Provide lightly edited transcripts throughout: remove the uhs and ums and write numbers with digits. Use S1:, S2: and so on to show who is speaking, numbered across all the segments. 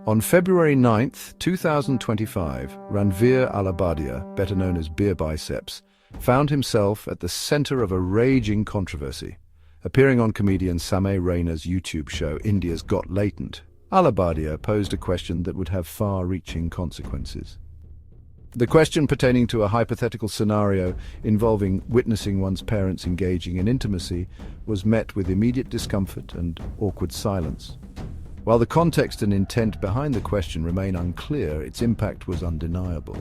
S1: On February 9, 2025, Ranveer Allahbadia, better known as Beer Biceps, found himself at the center of a raging controversy. Appearing on comedian Samay Raina's YouTube show India's Got Latent, Allahbadia posed a question that would have far-reaching consequences. The question pertaining to a hypothetical scenario involving witnessing one's parents engaging in intimacy was met with immediate discomfort and awkward silence. While the context and intent behind the question remain unclear, its impact was undeniable.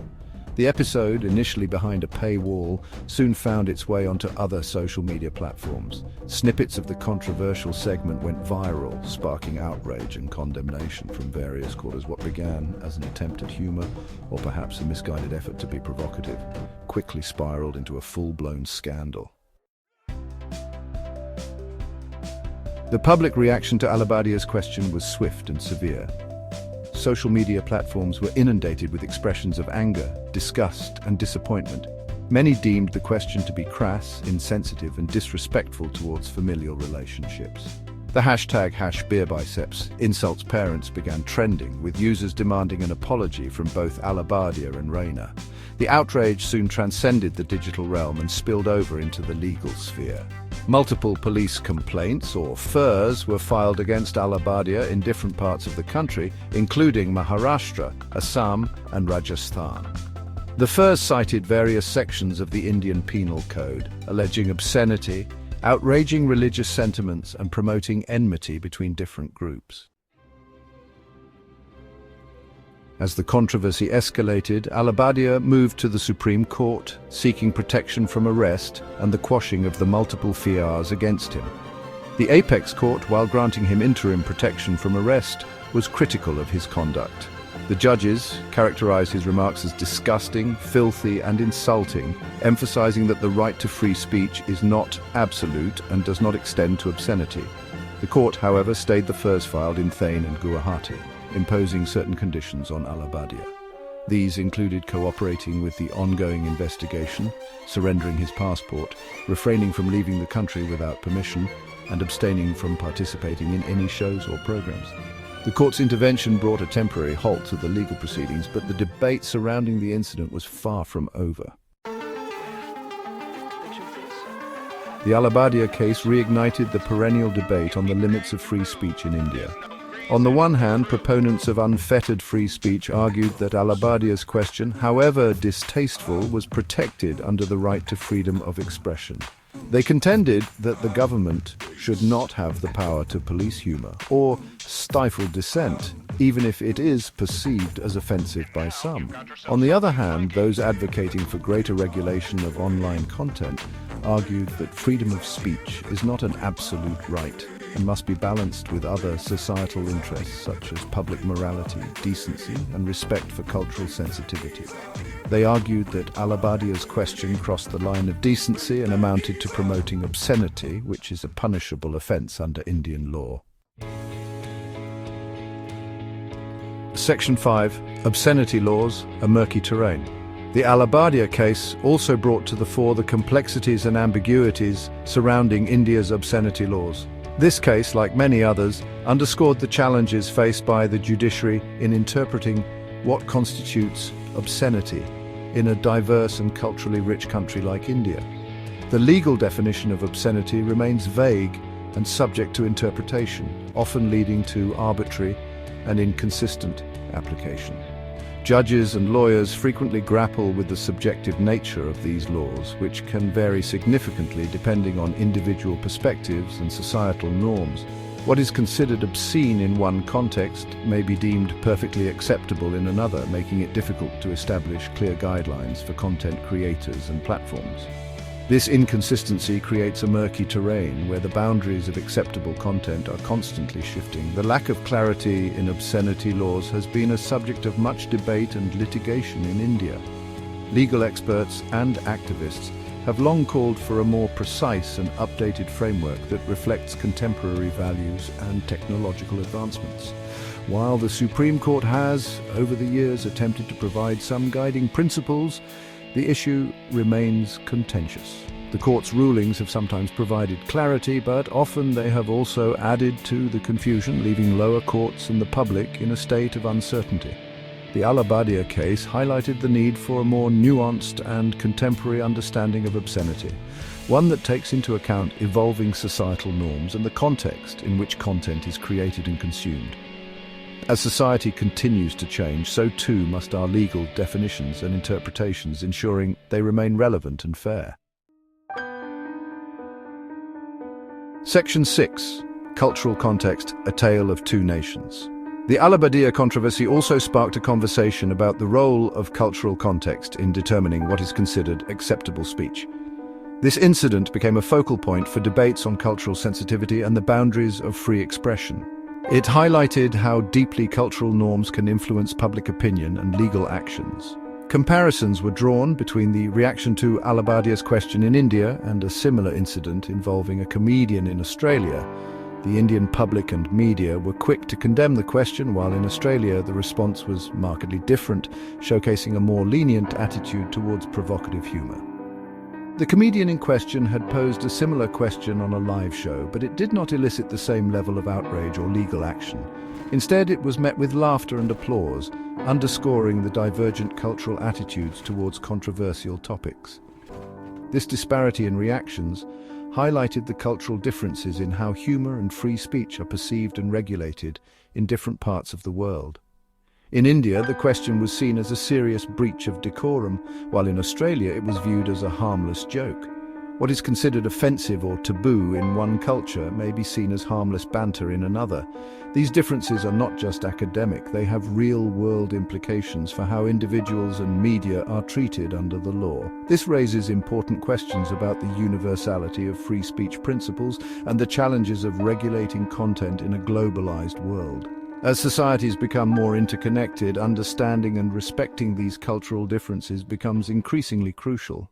S1: The episode, initially behind a paywall, soon found its way onto other social media platforms. Snippets of the controversial segment went viral, sparking outrage and condemnation from various quarters. What began as an attempt at humor, or perhaps a misguided effort to be provocative, quickly spiraled into a full-blown scandal. The public reaction to Allahbadia's question was swift and severe. Social media platforms were inundated with expressions of anger, disgust, and disappointment. Many deemed the question to be crass, insensitive, and disrespectful towards familial relationships. The hashtag #BeerBiceps insults parents began trending, with users demanding an apology from both Allahbadia and Raina. The outrage soon transcended the digital realm and spilled over into the legal sphere. Multiple police complaints, or FIRs, were filed against Allahbadia in different parts of the country, including Maharashtra, Assam, and Rajasthan. The FIRs cited various sections of the Indian Penal Code, alleging obscenity, outraging religious sentiments, and promoting enmity between different groups. As the controversy escalated, Allahbadia moved to the Supreme Court, seeking protection from arrest and the quashing of the multiple FIRs against him. The Apex Court, while granting him interim protection from arrest, was critical of his conduct. The judges characterized his remarks as disgusting, filthy, and insulting, emphasizing that the right to free speech is not absolute and does not extend to obscenity. The court, however, stayed the FIRs filed in Thane and Guwahati, imposing certain conditions on Allahbadia. These included cooperating with the ongoing investigation, surrendering his passport, refraining from leaving the country without permission, and abstaining from participating in any shows or programs. The court's intervention brought a temporary halt to the legal proceedings, but the debate surrounding the incident was far from over. The Allahbadia case reignited the perennial debate on the limits of free speech in India. On the one hand, proponents of unfettered free speech argued that Allahbadia's question, however distasteful, was protected under the right to freedom of expression. They contended that the government should not have the power to police humor or stifle dissent, even if it is perceived as offensive by some. On the other hand, those advocating for greater regulation of online content argued that freedom of speech is not an absolute right and must be balanced with other societal interests such as public morality, decency, and respect for cultural sensitivity. They argued that Allahbadia's question crossed the line of decency and amounted to promoting obscenity, which is a punishable offence under Indian law. Section 5. Obscenity laws, a murky terrain. The Allahbadia case also brought to the fore the complexities and ambiguities surrounding India's obscenity laws. This case, like many others, underscored the challenges faced by the judiciary in interpreting what constitutes obscenity in a diverse and culturally rich country like India. The legal definition of obscenity remains vague and subject to interpretation, often leading to arbitrary and inconsistent application. Judges and lawyers frequently grapple with the subjective nature of these laws, which can vary significantly depending on individual perspectives and societal norms. What is considered obscene in one context may be deemed perfectly acceptable in another, making it difficult to establish clear guidelines for content creators and platforms. This inconsistency creates a murky terrain where the boundaries of acceptable content are constantly shifting. The lack of clarity in obscenity laws has been a subject of much debate and litigation in India. Legal experts and activists have long called for a more precise and updated framework that reflects contemporary values and technological advancements. While the Supreme Court has, over the years, attempted to provide some guiding principles, the issue remains contentious. The court's rulings have sometimes provided clarity, but often they have also added to the confusion, leaving lower courts and the public in a state of uncertainty. The Allahbadia case highlighted the need for a more nuanced and contemporary understanding of obscenity, one that takes into account evolving societal norms and the context in which content is created and consumed. As society continues to change, so too must our legal definitions and interpretations, ensuring they remain relevant and fair. Section 6. Cultural Context, A Tale of Two Nations. The Allahbadia controversy also sparked a conversation about the role of cultural context in determining what is considered acceptable speech. This incident became a focal point for debates on cultural sensitivity and the boundaries of free expression. It highlighted how deeply cultural norms can influence public opinion and legal actions. Comparisons were drawn between the reaction to Allahbadia's question in India and a similar incident involving a comedian in Australia. The Indian public and media were quick to condemn the question, while in Australia the response was markedly different, showcasing a more lenient attitude towards provocative humour. The comedian in question had posed a similar question on a live show, but it did not elicit the same level of outrage or legal action. Instead, it was met with laughter and applause, underscoring the divergent cultural attitudes towards controversial topics. This disparity in reactions highlighted the cultural differences in how humour and free speech are perceived and regulated in different parts of the world. In India, the question was seen as a serious breach of decorum, while in Australia it was viewed as a harmless joke. What is considered offensive or taboo in one culture may be seen as harmless banter in another. These differences are not just academic, they have real-world implications for how individuals and media are treated under the law. This raises important questions about the universality of free speech principles and the challenges of regulating content in a globalized world. As societies become more interconnected, understanding and respecting these cultural differences becomes increasingly crucial.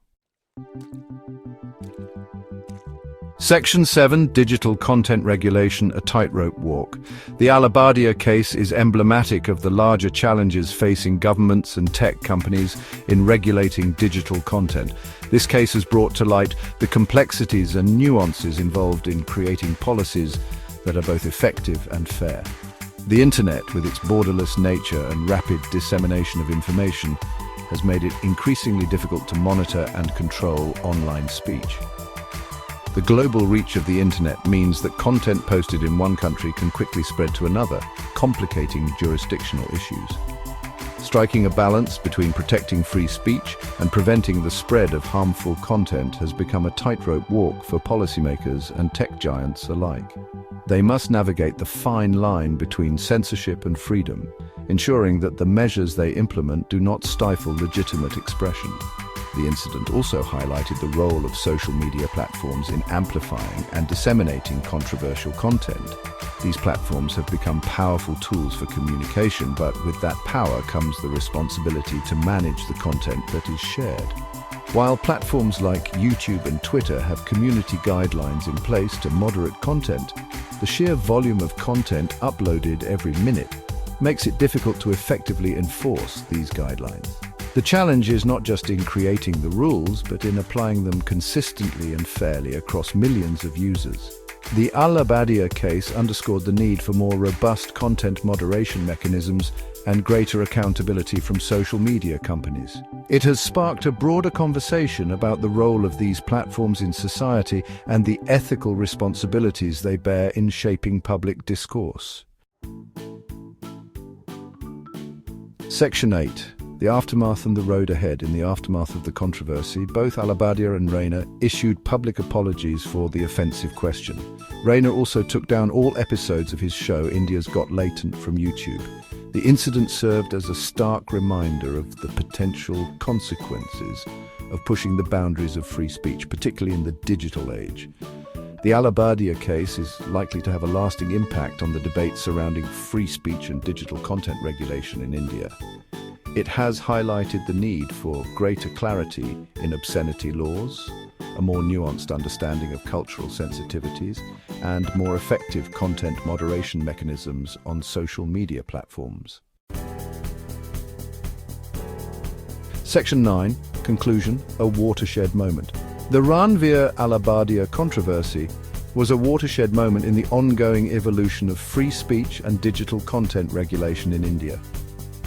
S1: Section 7. Digital Content Regulation, A Tightrope Walk. The Allahbadia case is emblematic of the larger challenges facing governments and tech companies in regulating digital content. This case has brought to light the complexities and nuances involved in creating policies that are both effective and fair. The internet, with its borderless nature and rapid dissemination of information, has made it increasingly difficult to monitor and control online speech. The global reach of the internet means that content posted in one country can quickly spread to another, complicating jurisdictional issues. Striking a balance between protecting free speech and preventing the spread of harmful content has become a tightrope walk for policymakers and tech giants alike. They must navigate the fine line between censorship and freedom, ensuring that the measures they implement do not stifle legitimate expression. The incident also highlighted the role of social media platforms in amplifying and disseminating controversial content. These platforms have become powerful tools for communication, but with that power comes the responsibility to manage the content that is shared. While platforms like YouTube and Twitter have community guidelines in place to moderate content, the sheer volume of content uploaded every minute makes it difficult to effectively enforce these guidelines. The challenge is not just in creating the rules, but in applying them consistently and fairly across millions of users. The Allahbadia case underscored the need for more robust content moderation mechanisms and greater accountability from social media companies. It has sparked a broader conversation about the role of these platforms in society and the ethical responsibilities they bear in shaping public discourse. Section 8. The aftermath and the road ahead. In the aftermath of the controversy, both Allahbadia and Ranveer issued public apologies for the offensive question. Ranveer also took down all episodes of his show India's Got Latent from YouTube. The incident served as a stark reminder of the potential consequences of pushing the boundaries of free speech, particularly in the digital age. The Allahbadia case is likely to have a lasting impact on the debate surrounding free speech and digital content regulation in India. It has highlighted the need for greater clarity in obscenity laws, a more nuanced understanding of cultural sensitivities, and more effective content moderation mechanisms on social media platforms. Section 9. Conclusion, a watershed moment. The Ranveer Allahbadia controversy was a watershed moment in the ongoing evolution of free speech and digital content regulation in India.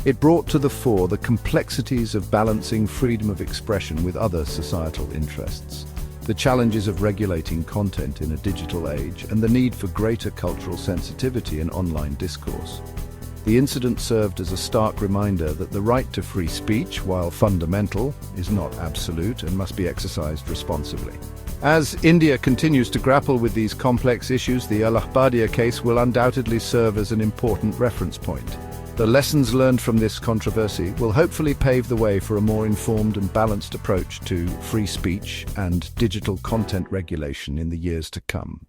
S1: It brought to the fore the complexities of balancing freedom of expression with other societal interests, the challenges of regulating content in a digital age, and the need for greater cultural sensitivity in online discourse. The incident served as a stark reminder that the right to free speech, while fundamental, is not absolute and must be exercised responsibly. As India continues to grapple with these complex issues, the Allahbadia case will undoubtedly serve as an important reference point. The lessons learned from this controversy will hopefully pave the way for a more informed and balanced approach to free speech and digital content regulation in the years to come.